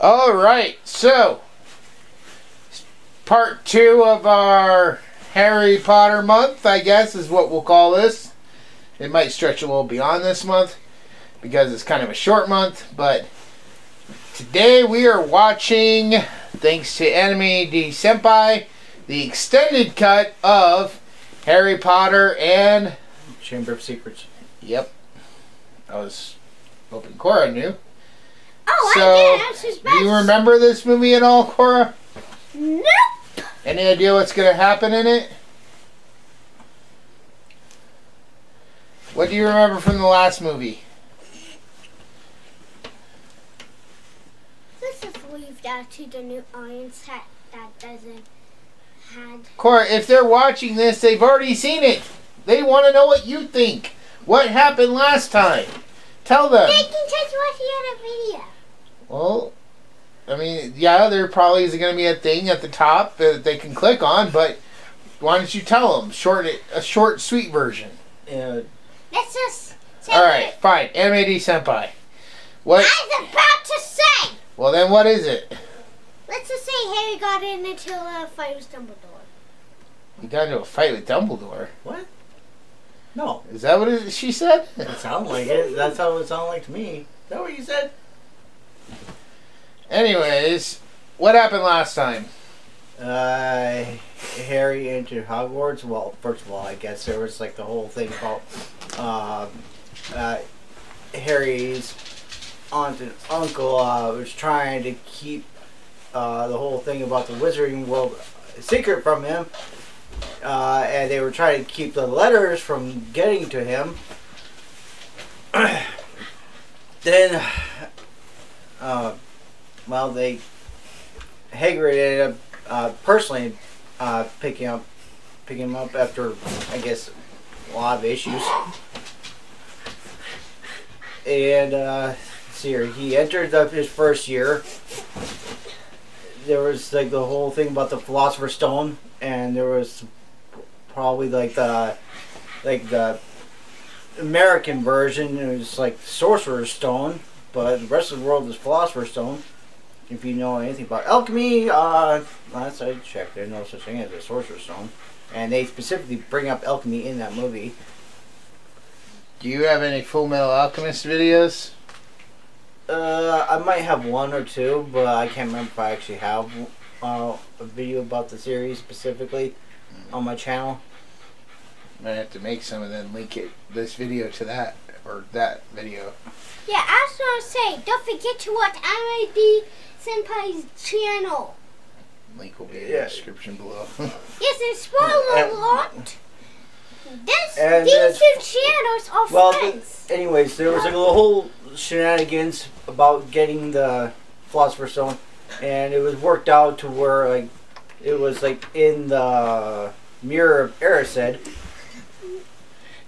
Alright, so part 2 of our Harry Potter month, I guess, is what we'll call this. It might stretch a little beyond this month because it's kind of a short month, but today we are watching, thanks to Anime D Senpai, the extended cut of Harry Potter and Chamber of Secrets. Yep. I was hoping Cora knew. Oh, so, I did. Do you remember this movie at all, Cora? Nope. Any idea what's going to happen in it? What do you remember from the last movie? Let's just leave that to the new audience that doesn't have. Cora, if they're watching this, they've already seen it. They want to know what you think. What happened last time? Tell them. They can just watch the other video. Well, I mean, yeah, there probably is going to be a thing at the top that they can click on, but why don't you tell them? A short, sweet version. Yeah. Let's just say Alright, fine. Anime D Senpai. What? I was about to say! Well, then what is it? Let's just say Harry got into a fight with Dumbledore. You got into a fight with Dumbledore? What? No. Is that what she said? It sounded like it. That's how it sounded like to me. Is that what you said? Anyways, what happened last time? Harry entered Hogwarts. Well, first of all, I guess there was like the whole thing about Harry's aunt and uncle was trying to keep the whole thing about the Wizarding world a secret from him. And they were trying to keep the letters from getting to him. Then, well, Hagrid ended up personally picking him up after, I guess, a lot of issues. And see here, he entered his first year. There was like the whole thing about the Philosopher's Stone, and there was probably like the American version. It was like Sorcerer's Stone, but the rest of the world is Philosopher's Stone. If you know anything about alchemy, last I checked, there's no such thing as a Sorcerer's Stone, and they specifically bring up alchemy in that movie. Do you have any Full Metal Alchemist videos? I might have one or two, but I can't remember if I actually have a video about the series specifically on my channel. Might have to make some and then link this video to that, or that video. Yeah, I was going to say, don't forget to watch Anime Senpai's channel. Link will be in the description below. Yes, and spoiler alert. These two channels are friends. Anyways, there was like a whole shenanigans about getting the Philosopher's Stone, and it was worked out to where like it was like in the Mirror of Erised,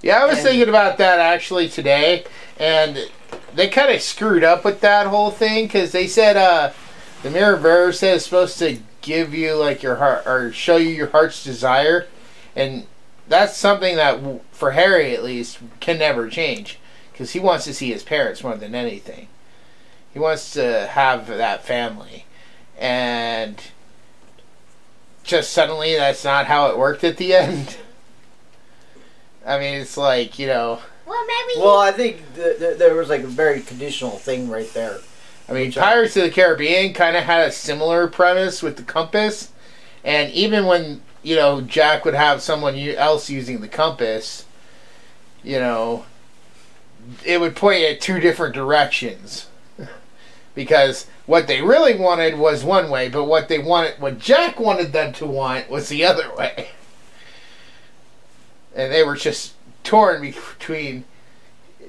Yeah, I was thinking about that actually today, and they kind of screwed up with that whole thing because they said the Mirrorverse said it's supposed to give you like your heart or show you your heart's desire, and that's something that for Harry at least can never change because he wants to see his parents more than anything. He wants to have that family, and just suddenly that's not how it worked at the end. I mean, it's like, you know. Well, maybe. Well, I think there was like a very conditional thing right there. I mean, Pirates of the Caribbean kind of had a similar premise with the compass, and even when, you know, Jack would have someone else using the compass, you know, it would point at two different directions. Because what they really wanted was one way, but what Jack wanted them to want was the other way. And they were just torn between,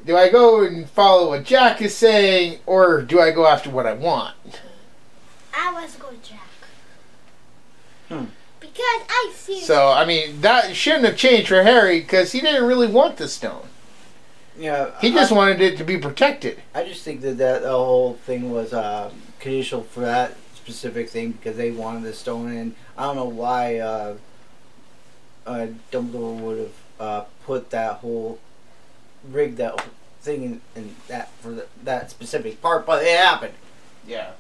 do I go and follow what Jack is saying, or do I go after what I want? I was going Jack. Because I see. So, I mean, that shouldn't have changed for Harry, because he didn't really want the stone. Yeah, he just wanted it to be protected. I just think that the whole thing was conditional for that specific thing, because they wanted the stone, and I don't know why Dumbledore would have put that whole rigged that thing in that for that specific part, but it happened. Yeah.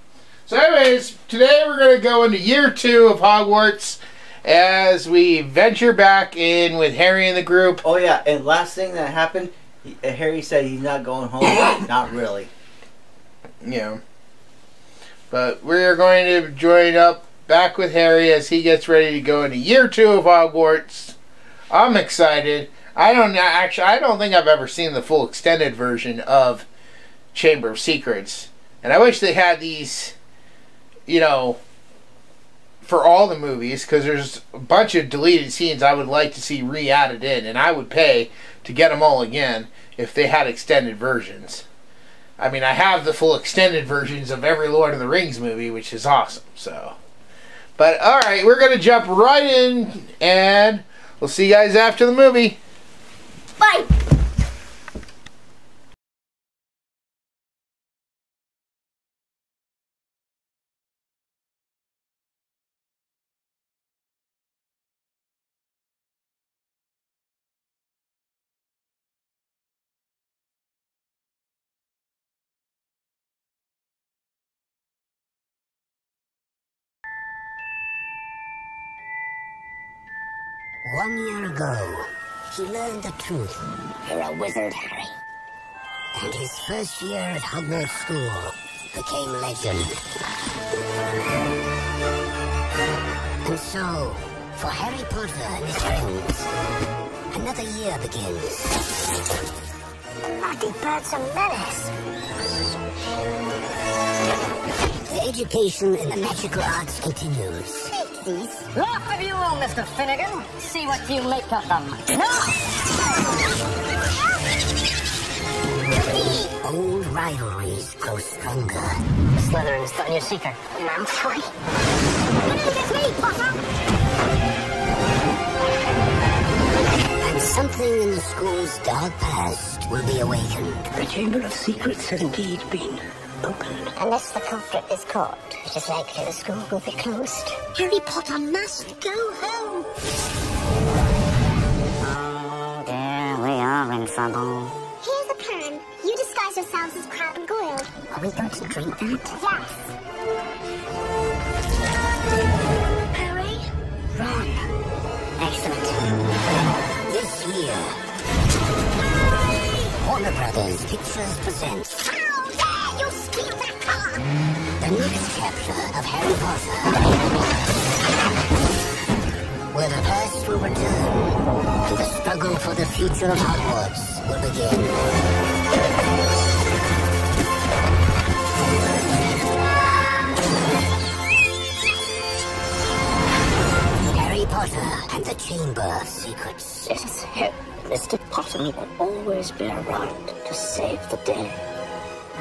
So, anyways, today we're going to go into year 2 of Hogwarts as we venture back in with Harry and the group. Oh yeah, and last thing that happened, Harry said he's not going home. Not really. Yeah. But we're going to join up back with Harry as he gets ready to go into year 2 of Hogwarts. I'm excited. I don't think I've ever seen the full extended version of Chamber of Secrets. And I wish they had these, you know, for all the movies, because there's a bunch of deleted scenes I would like to see re-added in, and I would pay to get them all again if they had extended versions. I mean, I have the full extended versions of every Lord of the Rings movie, which is awesome, so. But, alright, we're going to jump right in, and we'll see you guys after the movie. Bye! One year ago, he learned the truth. You're a wizard, Harry. And his first year at Hogwarts School became legend. And so, for Harry Potter and his friends, another year begins. Naughty Bird's a menace. The education in the magical arts continues. Laugh if you will, Mr. Finnegan. See what you make of them. No! Old rivalries grow stronger. Slytherin's got a new seeker. Malfoy. It's me, Potter! And something in the school's dark past will be awakened. The Chamber of Secrets has indeed been opened. Unless the culprit is caught, it is likely the school will be closed. Harry Potter must go home. Oh dear, we are in trouble. Here's the plan. You disguise yourselves as Crab and Goyle. Are we going to drink that? Yes. Harry? Ron. Excellent. This year, Warner Brothers Pictures presents How dare you steal that car! the next chapter of Harry Potter, where the past will return and the struggle for the future of Hogwarts will begin. Harry Potter and the Chamber of Secrets. Yes, Mr. Potter will always be around to save the day.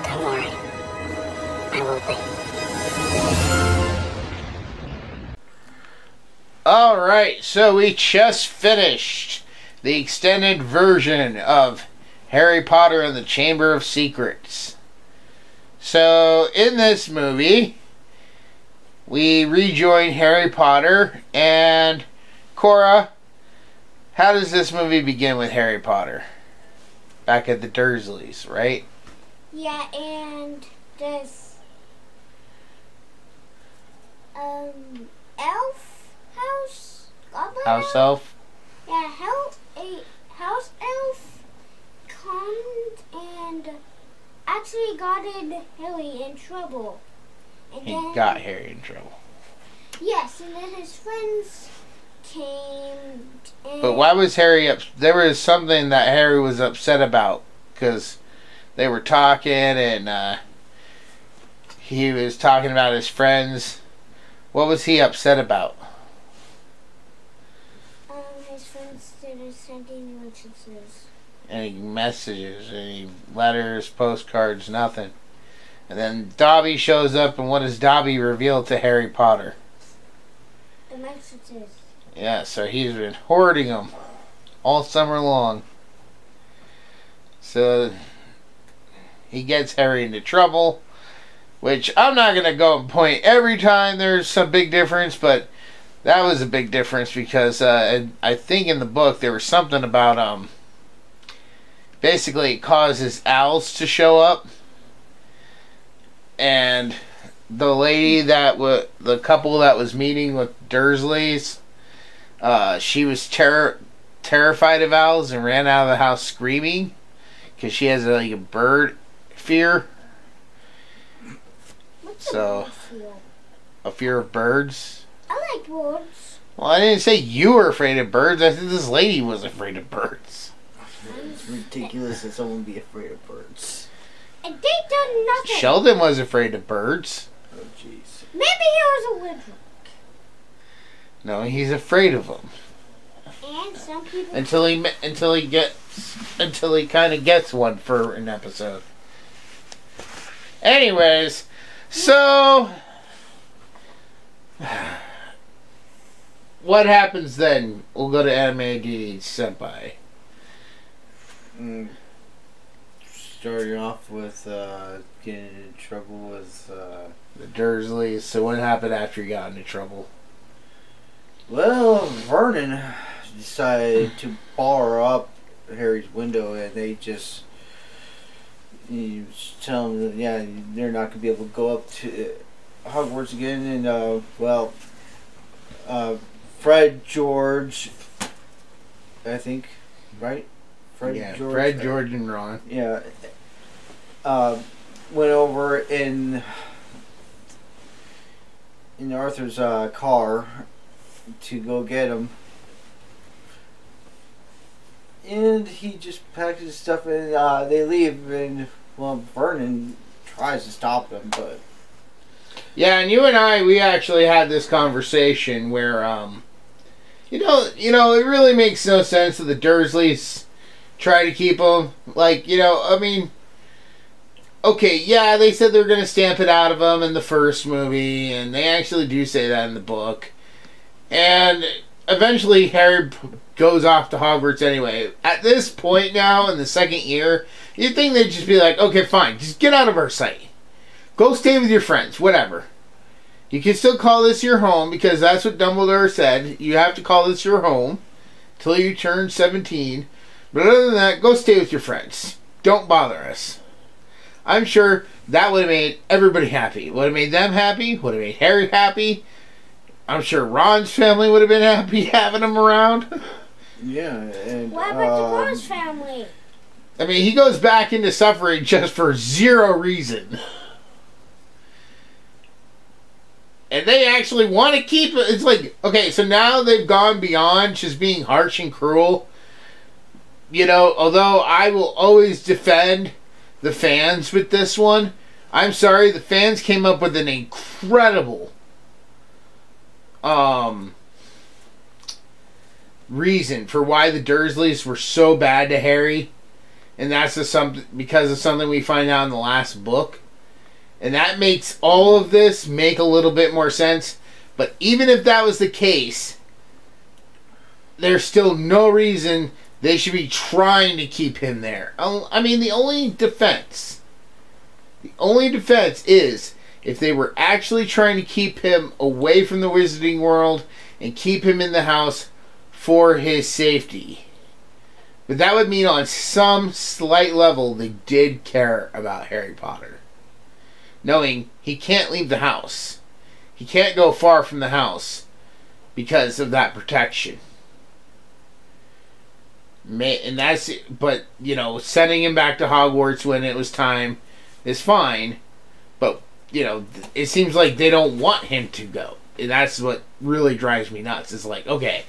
Don't worry. I will be. Alright, so we just finished the extended version of Harry Potter and the Chamber of Secrets. So, in this movie, we rejoin Harry Potter, and Cora, how does this movie begin with Harry Potter? Back at the Dursleys, right? Yeah, and this elf house goblin House elf? Yeah, a house elf come and actually got Harry in trouble. And He then, got Harry in trouble. Yes, and then his friends came. And But why was Harry there was something that Harry was upset about, because they were talking and he was talking about his friends. What was he upset about? His friends didn't send any messages. Any messages, any letters, postcards, nothing. And then Dobby shows up, and what does Dobby reveal to Harry Potter? The messages. Yeah, so he's been hoarding them all summer long. So he gets Harry into trouble, which I'm not going to go and point every time there's some big difference, but that was a big difference because I think in the book there was something about basically it causes owls to show up, and the lady the couple that was meeting with Dursleys, she was terrified of owls and ran out of the house screaming because she has like a bird fear. What's So, a fear of birds. I like birds. Well, I didn't say you were afraid of birds. I said this lady was afraid of birds. It's ridiculous that someone would be afraid of birds. And they done nothing. Sheldon was afraid of birds. Oh, jeez. Maybe he was a wizard. No, he's afraid of them. And some people. Until he kind of gets one for an episode. Anyways, so what happens then? We'll go to Anime Senpai. Starting off with getting in trouble with The Dursleys. So what happened after he got into trouble? well, Vernon decided to bar up Harry's window, and they just tell him that they're not gonna be able to go up to Hogwarts again, and Fred George, I think, right? Fred, George, and Ron. Yeah. Went over in Arthur's car to go get him, and he just packed his stuff and they leave, and Vernon tries to stop them, but yeah, and you and I, we actually had this conversation where it really makes no sense that the Dursleys try to keep him. Like, I mean, okay, yeah, they said they were going to stamp it out of him in the first movie, and they actually do say that in the book. And eventually Harry goes off to Hogwarts anyway. At this point now, in the second year, you'd think they'd just be like, okay, fine, just get out of our sight. Go stay with your friends, whatever. You can still call this your home, because that's what Dumbledore said. You have to call this your home till you turn 17. But other than that, go stay with your friends. Don't bother us. I'm sure that would have made everybody happy. Would have made them happy. Would have made Harry happy. I'm sure Ron's family would have been happy having him around. yeah. And What about the Rose family? I mean, he goes back into suffering just for zero reason. And they actually want to keep it. It's like, okay, so now they've gone beyond just being harsh and cruel. Although I will always defend the fans with this one, I'm sorry, the fans came up with an incredible reason for why the Dursleys were so bad to Harry, and that's because of something we find out in the last book, and that makes all of this make a little bit more sense. But even if that was the case, there's still no reason they should be trying to keep him there. I mean, the only defense is if they were actually trying to keep him away from the wizarding world and keep him in the house for his safety. But that would mean on some slight level they did care about Harry Potter. Knowing he can't leave the house. He can't go far from the house because of that protection. And that's it. But, you know, sending him back to Hogwarts when it was time is fine. But, you know, it seems like they don't want him to go. And that's what really drives me nuts. It's like, okay,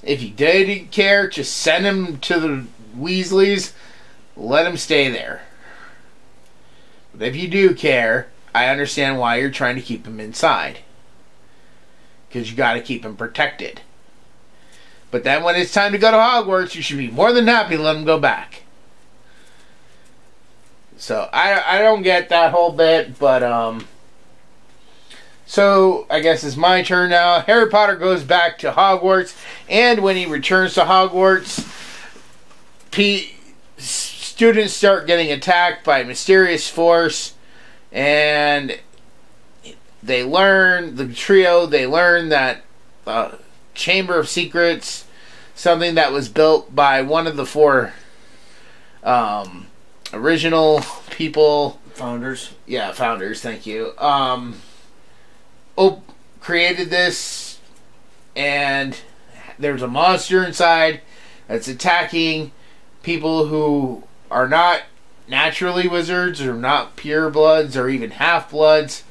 if you did care, just send him to the Weasleys. Let him stay there. But if you do care, I understand why you're trying to keep him inside. Because you got to keep him protected. But then when it's time to go to Hogwarts, you should be more than happy to let him go back. So, I don't get that whole bit, but, so, I guess it's my turn now. Harry Potter goes back to Hogwarts, and when he returns to Hogwarts, students start getting attacked by a mysterious force, and they learn that Chamber of Secrets, something that was built by one of the four original people. Founders. Yeah, founders, thank you. Created this, and there's a monster inside that's attacking people who are not naturally wizards, or not purebloods, or even half-bloods.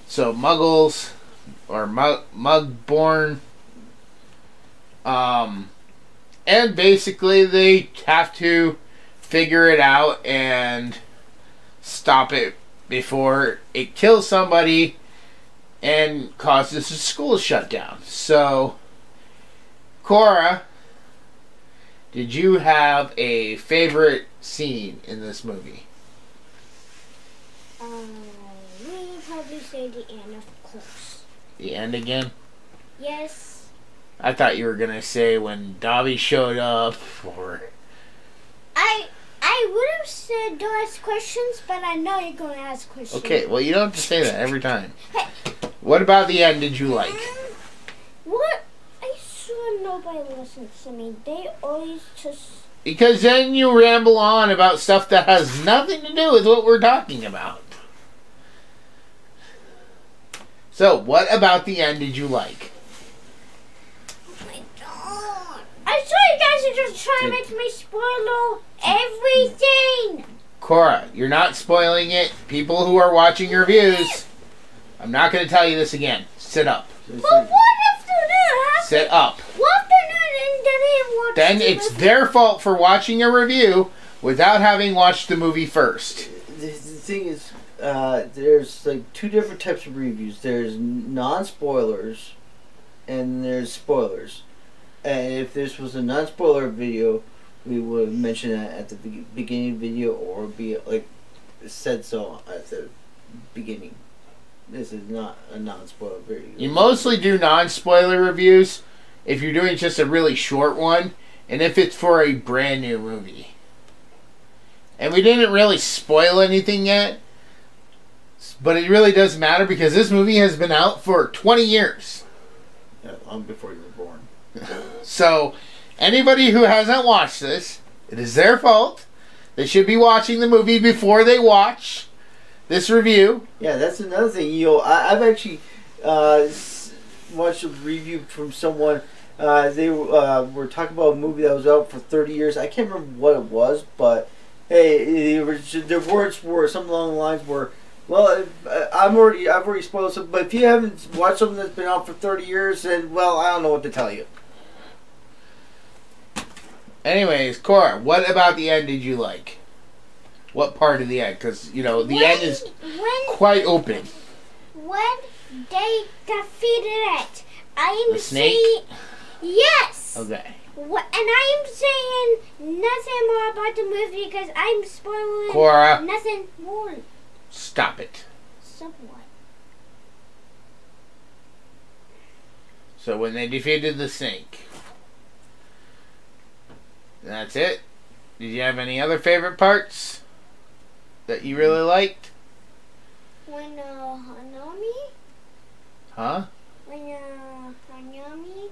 So muggles, or mug-born. And basically they have to figure it out and stop it before it kills somebody and causes the school shut down. So, Cora, did you have a favorite scene in this movie? We probably say the end, of course. The end again? Yes. I thought you were gonna say when Dobby showed up, or... I would have said don't ask questions, but I know you're going to ask questions. Okay, well, you don't have to say that every time. What about the end did you like? What? I swear nobody listens to me. They always just... Because then you ramble on about stuff that has nothing to do with what we're talking about. So, what about the end did you like? Oh my god. I swear you guys are just trying to make me spoil everything. Cora, you're not spoiling it. People who are watching your reviews, I'm not going to tell you this again. Sit up. But what if they do? Sit up. What if they Then it's their fault for watching a review without having watched the movie first. The thing is, there's like two different types of reviews. There's non-spoilers, and there's spoilers. And if this was a non-spoiler video, we would mention that at the beginning of the video, or be like said so at the beginning. This is not a non-spoiler video. You mostly do non-spoiler reviews if you're doing just a really short one, and if it's for a brand new movie. And we didn't really spoil anything yet, but it really doesn't matter because this movie has been out for 20 years. Yeah, long before you were born. So, anybody who hasn't watched this, it is their fault. They should be watching the movie before they watch this review. Yeah, that's another thing. You know, I've actually watched a review from someone. They were talking about a movie that was out for 30 years. I can't remember what it was, but hey, their words were something along the lines were, "Well, I've already spoiled something, but if you haven't watched something that's been out for 30 years, then well, I don't know what to tell you." Anyways, Cora, what about the end did you like? What part of the end? Because, you know, the end is quite open. When they defeated it, I am the snake? saying... Yes! Okay. And I am saying nothing more about the movie because I'm spoiling Cora. nothing more. Stop it. Somewhat. So when they defeated the snake, That's it. Did you have any other favorite parts that you really liked? When Hanami? Huh? When Hanami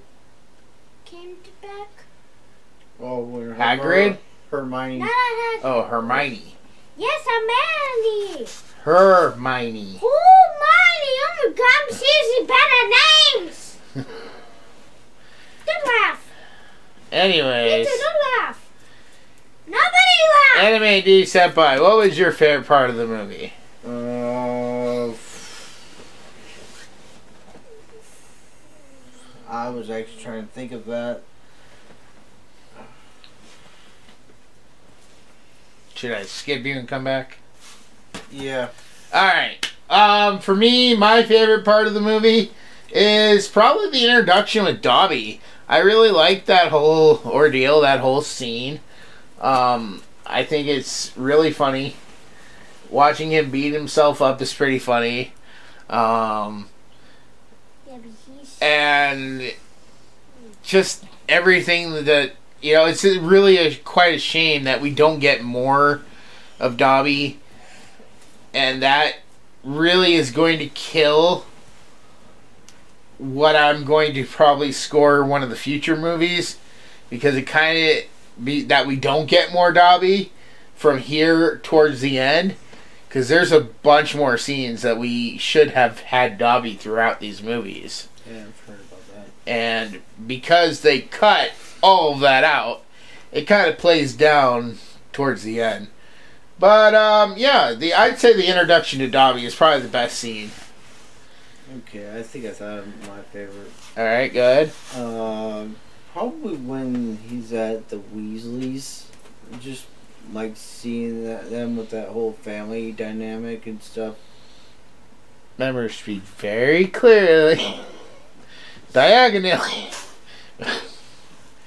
came back? Oh, when Hagrid? Hermione. Not Oh, Hermione. Yes, Hermione. Hermione. Hermione. Oh my God, I'm seriously bad at names. Don't laugh. Anyways. You two, don't laugh. Nobody laugh. Anime D Senpai, what was your favorite part of the movie? I was actually trying to think of that. Should I skip you and come back? Yeah. Alright. For me, my favorite part of the movie is probably the introduction with Dobby. I really like that whole ordeal, that whole scene. I think it's really funny. Watching him beat himself up is pretty funny. Yeah, but he's... And just everything that, you know, it's really quite a shame that we don't get more of Dobby. And that really is going to kill what I'm going to probably score one of the future movies. Because it kind of, that we don't get more Dobby from here towards the end. Because there's a bunch more scenes that we should have had Dobby throughout these movies. Yeah, I've heard about that. And because they cut all of that out, it kind of plays down towards the end. But, yeah, I'd say the introduction to Dobby is probably the best scene. Okay, I think I thought of my favorite. Alright, good. Probably when he's at the Weasleys. Just like seeing them with that whole family dynamic and stuff. Remember to speak very clearly. Diagonally.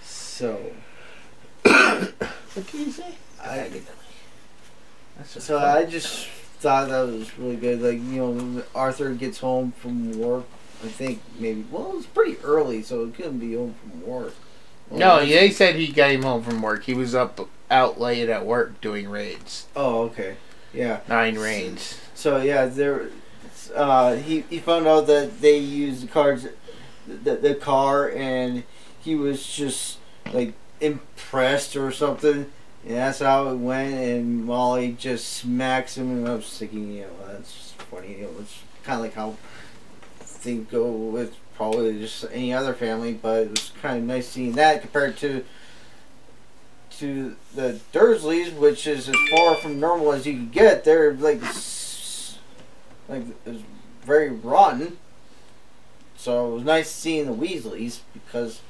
So. What can you say? Diagonally. So I just thought that was really good. Like, you know, when Arthur gets home from work, I think maybe, well, it was pretty early, so it couldn't be home from work. Well, No, they said he got him home from work. He was out late at work doing raids. Oh, okay. Yeah. 9 raids. So, yeah, he found out that they used the car, and he was just, like, impressed or something. And that's how it went, and Molly just smacks him, and I was thinking, you know, that's just funny. It was kind of like how things go with probably just any other family, but it was kind of nice seeing that compared to the Dursleys, which is as far from normal as you can get. They're like it's very rotten. So it was nice seeing the Weasleys because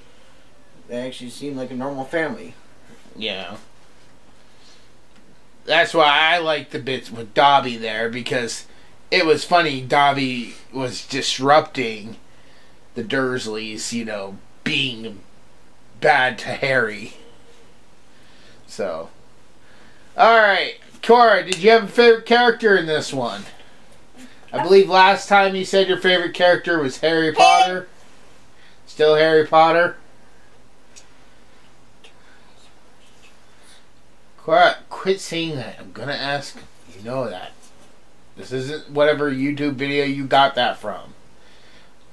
they actually seemed like a normal family. Yeah. That's why I like the bits with Dobby there, because it was funny. Dobby was disrupting the Dursleys, you know, being bad to Harry. So. Alright. Cora, did you have a favorite character in this one? I believe last time you said your favorite character was Harry Potter. Still Harry Potter? Cora, quit saying that. I'm gonna ask. You know that. This isn't whatever YouTube video you got that from.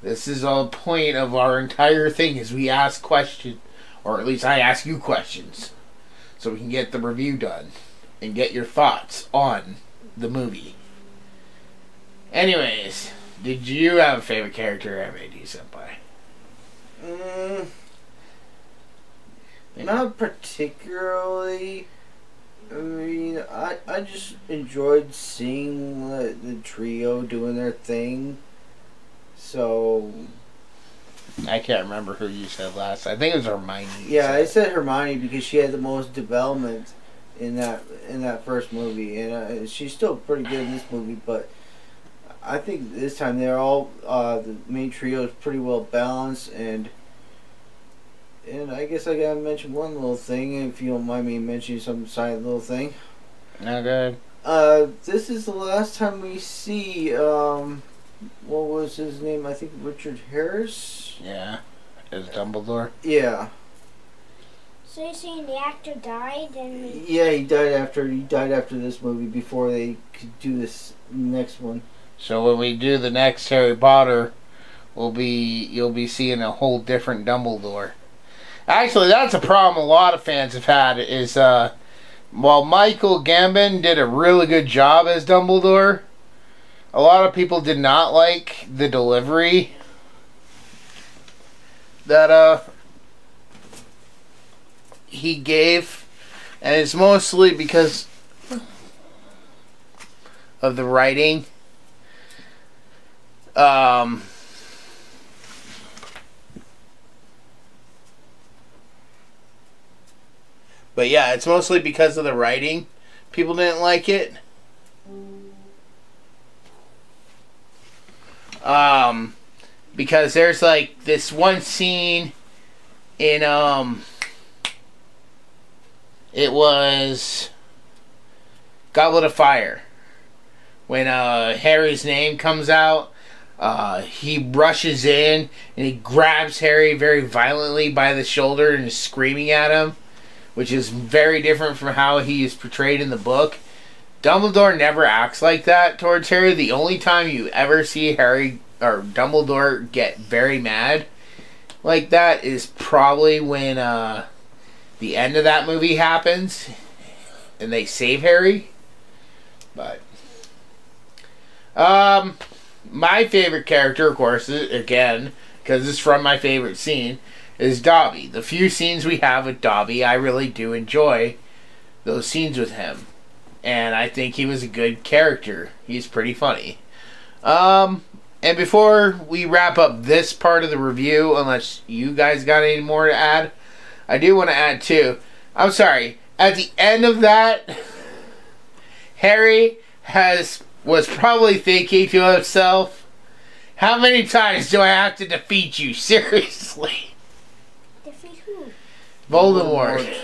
This is the point of our entire thing is we ask questions, or at least I ask you questions, so we can get the review done and get your thoughts on the movie. Anyways, did you have a favorite character MAD Senpai? Not particularly. I mean, I just enjoyed seeing the trio doing their thing. So I can't remember who you said last. I think it was Hermione. Yeah, I said Hermione because she had the most development in that first movie, and she's still pretty good in this movie. But I think this time they're all the main trio is pretty well balanced, and I guess I gotta mention one little thing, if you don't mind me mentioning some side little thing. Okay. This is the last time we see what was his name? I think Richard Harris. Yeah, as Dumbledore. Yeah. So you're saying the actor died and Yeah, he died after this movie before they could do this next one. So when we do the next Harry Potter, you'll be seeing a whole different Dumbledore. Actually, that's a problem a lot of fans have had, is while Michael Gambon did a really good job as Dumbledore, a lot of people did not like the delivery that he gave, and it's mostly because of the writing. But yeah, it's mostly because of the writing. People didn't like it. Because there's like this one scene in it was Goblet of Fire, when Harry's name comes out. He rushes in and he grabs Harry very violently by the shoulder and is screaming at him, which is very different from how he is portrayed in the book. Dumbledore never acts like that towards Harry. The only time you ever see Harry or Dumbledore get very mad like that is probably when the end of that movie happens and they save Harry. But my favorite character, of course, again, because it's from my favorite scene, is Dobby. The few scenes we have with Dobby, I really do enjoy those scenes with him. And I think he was a good character. He's pretty funny. And before we wrap up this part of the review, unless you guys got any more to add, I do want to add too. I'm sorry. At the end of that, Harry was probably thinking to himself, how many times do I have to defeat you? Seriously. defeat who? Voldemort.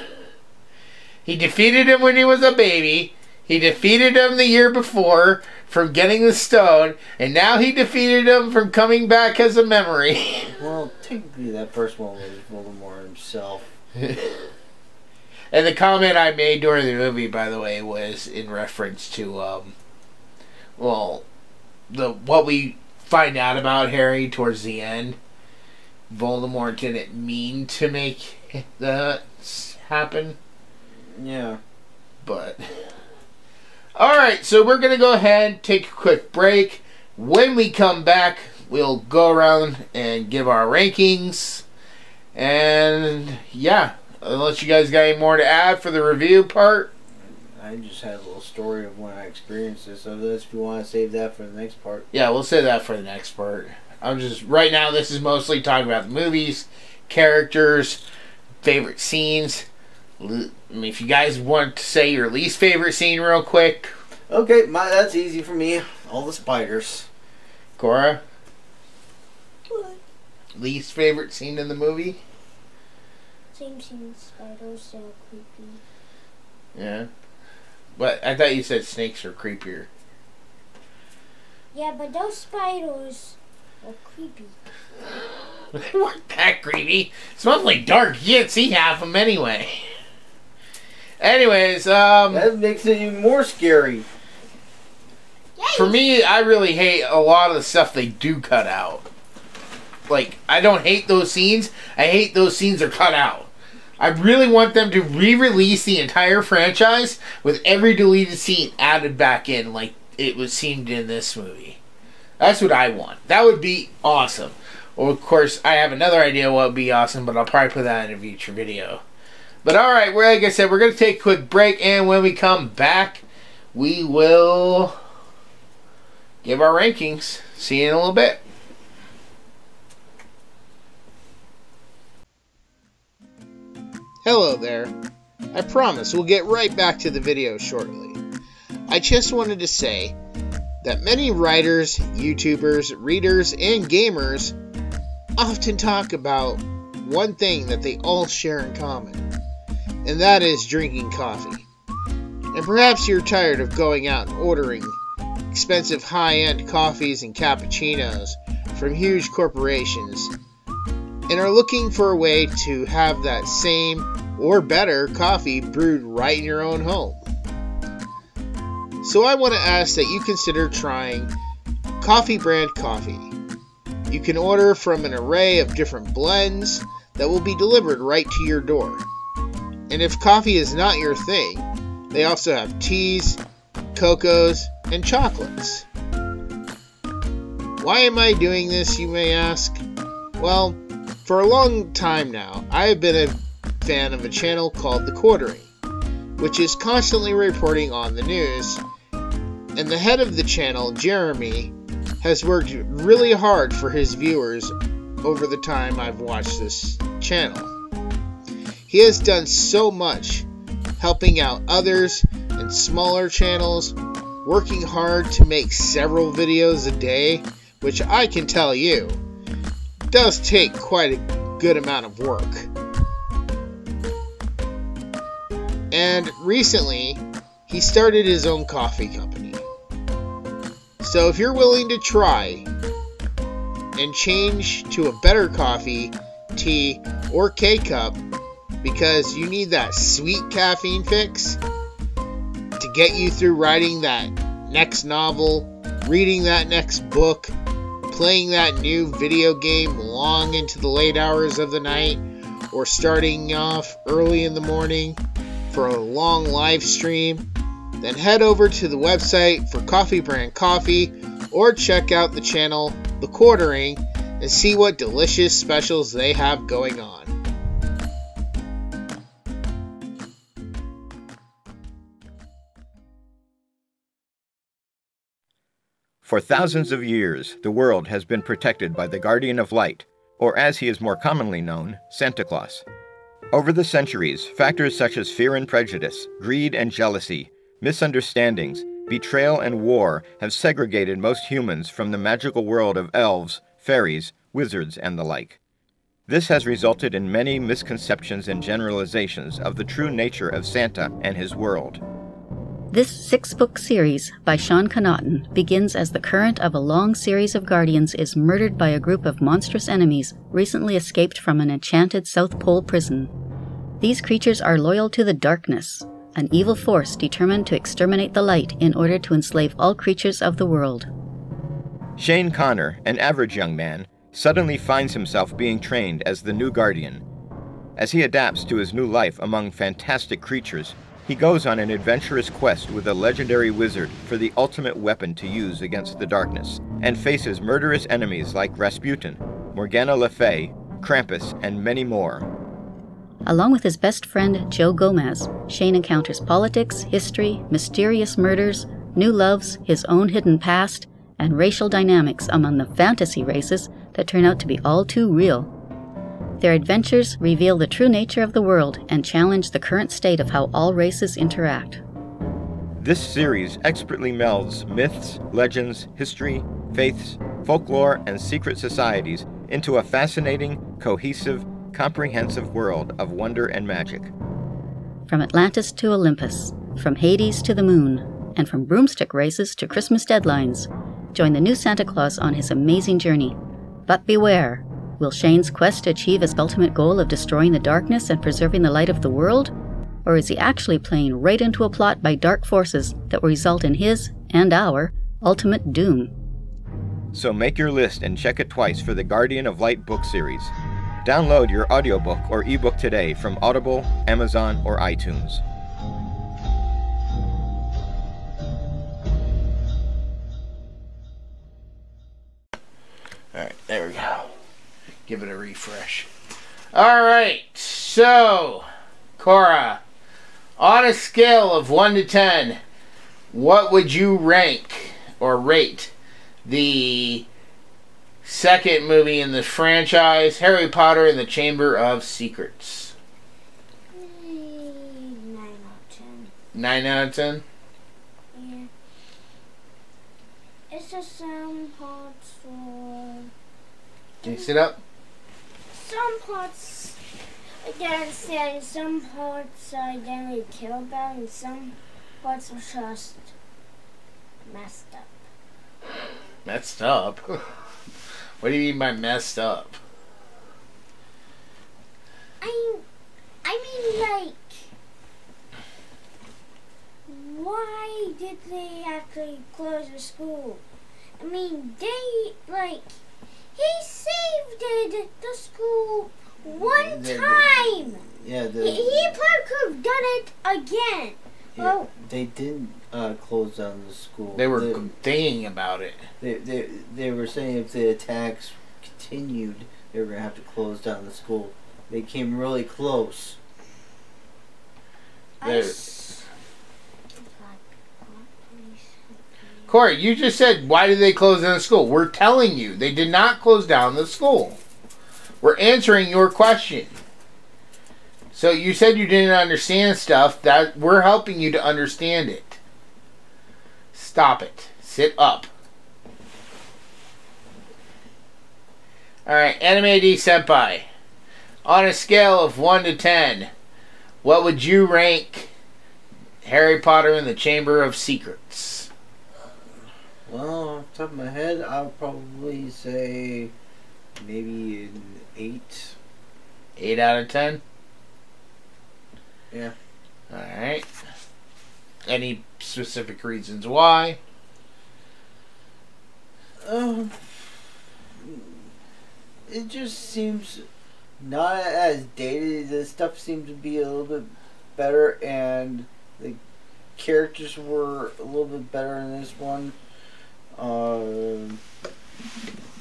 He defeated him when he was a baby. He defeated him the year before from getting the stone. And now he defeated him from coming back as a memory. Well, technically that first one was Voldemort himself. And the comment I made during the movie, by the way, was in reference to, what we find out about Harry towards the end. Voldemort didn't mean to make that happen. Yeah. But alright, so we're going to go ahead and take a quick break. When we come back, we'll go around and give our rankings. And yeah, unless you guys got any more to add for the review part. I just had a little story of when I experienced this. So this, if you want to save that for the next part. Yeah, we'll save that for the next part. Right now this is mostly talking about the movies, characters, favorite scenes. If you guys want to say your least favorite scene real quick. Okay, that's easy for me. All the spiders. Cora? What? Least favorite scene in the movie? Same scene, spiders are creepy. Yeah. But I thought you said snakes are creepier. Yeah, but those spiders are creepy. They weren't that creepy. It's mostly dark. You can't see half of them anyway. Anyways, that makes it even more scary. For me, I really hate a lot of the stuff they do cut out. Like, I don't hate those scenes. I hate those scenes are cut out. I really want them to re-release the entire franchise with every deleted scene added back in like it was seemed in this movie. That's what I want. That would be awesome. Well, of course, I have another idea what would be awesome, but I'll probably put that in a future video. But alright, like I said, we're going to take a quick break, and when we come back, we will give our rankings. See you in a little bit. Hello there. I promise we'll get right back to the video shortly. I just wanted to say that many writers, YouTubers, readers, and gamers often talk about one thing that they all share in common, and that is drinking coffee. And perhaps you're tired of going out and ordering expensive high-end coffees and cappuccinos from huge corporations and are looking for a way to have that same or better, coffee brewed right in your own home. So I want to ask that you consider trying Coffee Brand Coffee. You can order from an array of different blends that will be delivered right to your door. And if coffee is not your thing, they also have teas, cocos, and chocolates. Why am I doing this, you may ask? Well, for a long time now, I have been a fan of a channel called The Quartering, which is constantly reporting on the news, and the head of the channel, Jeremy, has worked really hard for his viewers over the time I've watched this channel. He has done so much, helping out others and smaller channels, working hard to make several videos a day, which I can tell you, does take quite a good amount of work. And recently, he started his own coffee company. So if you're willing to try and change to a better coffee, tea, or K-cup because you need that sweet caffeine fix to get you through writing that next novel, reading that next book, playing that new video game long into the late hours of the night, or starting off early in the morning for a long live stream, then head over to the website for Coffee Brand Coffee or check out the channel The Quartering and see what delicious specials they have going on. For thousands of years, the world has been protected by the Guardian of Light, or as he is more commonly known, Santa Claus. Over the centuries, factors such as fear and prejudice, greed and jealousy, misunderstandings, betrayal, and war have segregated most humans from the magical world of elves, fairies, wizards, and the like. This has resulted in many misconceptions and generalizations of the true nature of Santa and his world. This 6-book series by Sean Connaughton begins as the current of a long series of guardians is murdered by a group of monstrous enemies recently escaped from an enchanted South Pole prison. These creatures are loyal to the darkness, an evil force determined to exterminate the light in order to enslave all creatures of the world. Shane Connor, an average young man, suddenly finds himself being trained as the new Guardian. As he adapts to his new life among fantastic creatures, he goes on an adventurous quest with a legendary wizard for the ultimate weapon to use against the darkness, and faces murderous enemies like Rasputin, Morgana Le Fay, Krampus, and many more. Along with his best friend Joe Gomez, Shane encounters politics, history, mysterious murders, new loves, his own hidden past, and racial dynamics among the fantasy races that turn out to be all too real. Their adventures reveal the true nature of the world and challenge the current state of how all races interact. This series expertly melds myths, legends, history, faiths, folklore, and secret societies into a fascinating, cohesive, comprehensive world of wonder and magic. From Atlantis to Olympus, from Hades to the moon, and from broomstick races to Christmas deadlines, join the new Santa Claus on his amazing journey. But beware, will Shane's quest achieve his ultimate goal of destroying the darkness and preserving the light of the world? Or is he actually playing right into a plot by dark forces that will result in his, and our, ultimate doom? So make your list and check it twice for the Guardian of Light book series. Download your audiobook or ebook today from Audible, Amazon, or iTunes. Alright, there we go. Give it a refresh. Alright, so, Cora, on a scale of 1 to 10, what would you rank or rate the second movie in the franchise, Harry Potter and the Chamber of Secrets? 9 out of 10. 9 out of 10? Yeah. It's just some parts for... Can you sit up? Some parts I don't understand, some parts I don't really care about, and some parts are just messed up. Messed up? What do you mean by messed up? I mean, like, why did they actually close the school? I mean, they, like, he saved the school one time. Yeah, he probably could have done it again. Yeah, Well, they didn't close down the school. They were thinking about it. They were saying if the attacks continued, they were going to have to close down the school. They came really close. Corey, you just said, why did they close down the school? We're telling you, they did not close down the school. We're answering your question. So you said you didn't understand stuff. That we're helping you to understand it. Stop it. Sit up. Alright, Anime D Senpai. On a scale of 1 to 10, what would you rank Harry Potter and the Chamber of Secrets? Well, off the top of my head, I'll probably say maybe an 8. 8 out of 10? Yeah. Alright. Any specific reasons why? It just seems not as dated. The stuff seemed to be a little bit better, and the characters were a little bit better in this one.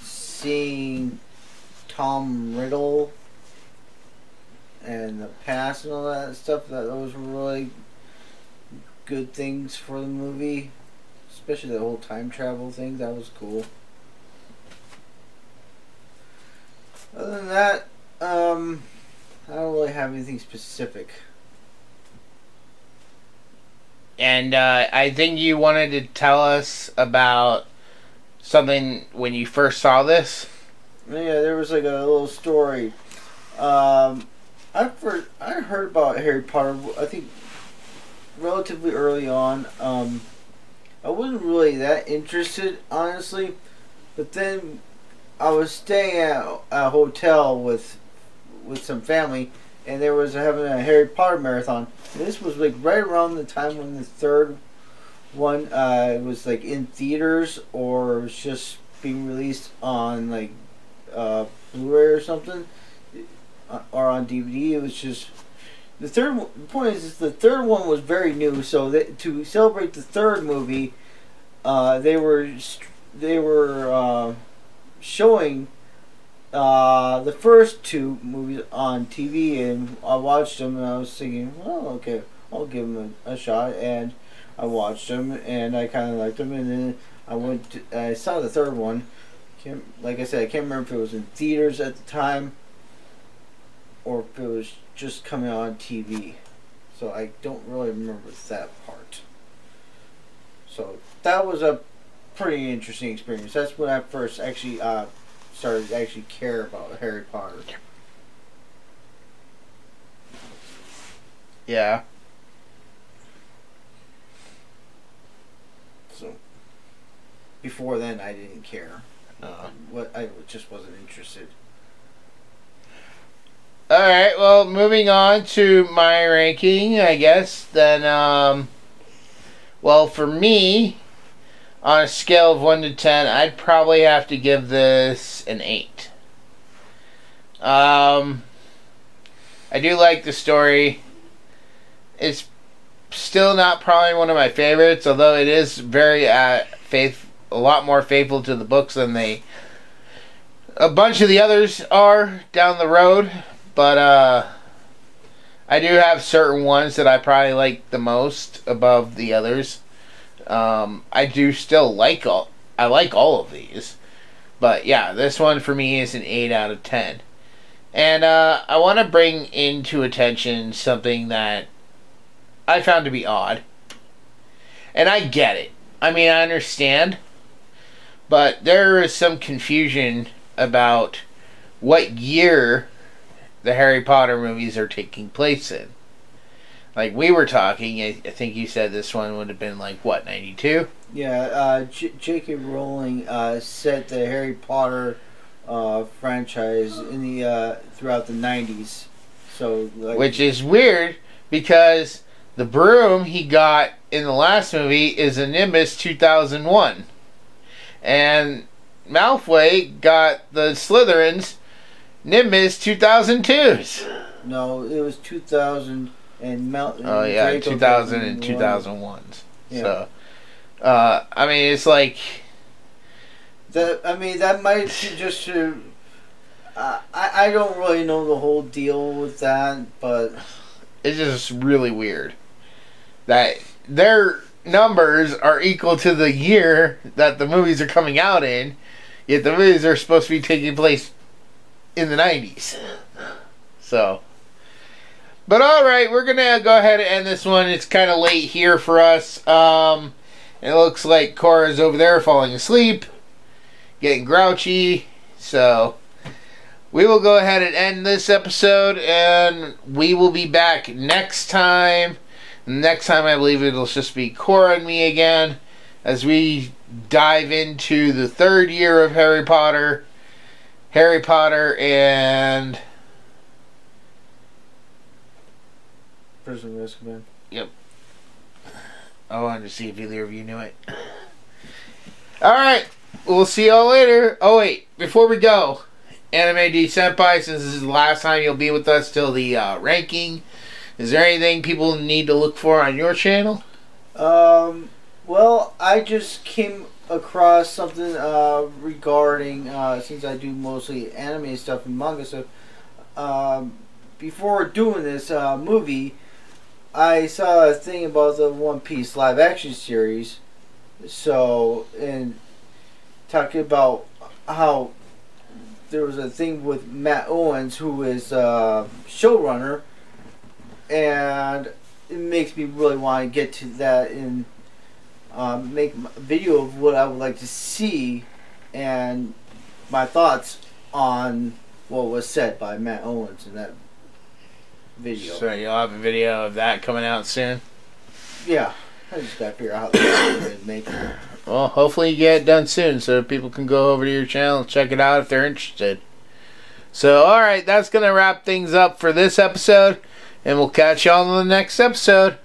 Seeing Tom Riddle and the past and all that stuff, those were really good things for the movie. Especially the whole time travel thing, that was cool. Other than that, I don't really have anything specific. And I think you wanted to tell us about something when you first saw this. Yeah, there was like a little story. I heard about Harry Potter, I think, relatively early on. I wasn't really that interested, honestly. But then I was staying at a hotel with some family, and they was having a Harry Potter marathon. And this was like right around the time when the third one was like in theaters or was just being released on like Blu-ray or something, or on DVD. It was just the point is the third one was very new. So that, to celebrate the third movie, they were showing the first two movies on TV, and I watched them, and I was thinking, well, okay, I'll give them a shot, and I watched them, and I kind of liked them, and then I saw the third one. Like I said, I can't remember if it was in theaters at the time, or if it was just coming on TV, so I don't really remember that part. So that was a pretty interesting experience. That's when I first actually started to actually care about Harry Potter. Yeah. So before then, I didn't care. I just wasn't interested. Alright, well, moving on to my ranking, I guess. Then, well, for me, on a scale of 1 to 10, I'd probably have to give this an 8. I do like the story. It's still not probably one of my favorites, although it is very a lot more faithful to the books than a bunch of the others are down the road. But I do have certain ones that I probably like the most above the others. I do still like all of these. But yeah, this one for me is an 8 out of 10. And I want to bring into attention something that I found to be odd. And I get it. I mean, I understand. But there is some confusion about what year the Harry Potter movies are taking place in. Like we were talking, I think you said this one would have been like, what, 92? Yeah, J.K. Rowling set the Harry Potter franchise in the throughout the 90s. So, like, which is weird because the broom he got in the last movie is a Nimbus 2001. And Malfoy got the Slytherins Nimbus 2002s. no, it was 2000 and Oh yeah, Draco 2000 and 2001s. Yeah. So, I mean, it's like that. I mean, that might be just to. I don't really know the whole deal with that, but it's just really weird that their numbers are equal to the year that the movies are coming out in, yet the movies are supposed to be taking place in the 90s. So, but alright, we're gonna go ahead and end this one. It's kind of late here for us. It looks like Cora's over there falling asleep, getting grouchy, so we will go ahead and end this episode, and we will be back next time. Next time, I believe it'll just be Cora and me again as we dive into the third year of Harry Potter. Harry Potter and Prisoner of Azkaban. Yep. I wanted to see if either of you knew it. Alright, we'll see y'all later. Oh wait, before we go, Anime D Senpai, since this is the last time you'll be with us till the ranking, is there anything people need to look for on your channel? Well, I just came across something regarding, since I do mostly anime stuff and manga stuff, before doing this movie, I saw a thing about the One Piece live action series. So, and talking about how there was a thing with Matt Owens, who is showrunner, and it makes me really want to get to that and make a video of what I would like to see and my thoughts on what was said by Matt Owens in that video. So you'll have a video of that coming out soon? Yeah, I just gotta figure out how to make it. Well, hopefully you get it done soon so people can go over to your channel and check it out if they're interested. So, alright, that's going to wrap things up for this episode, and we'll catch y'all in the next episode.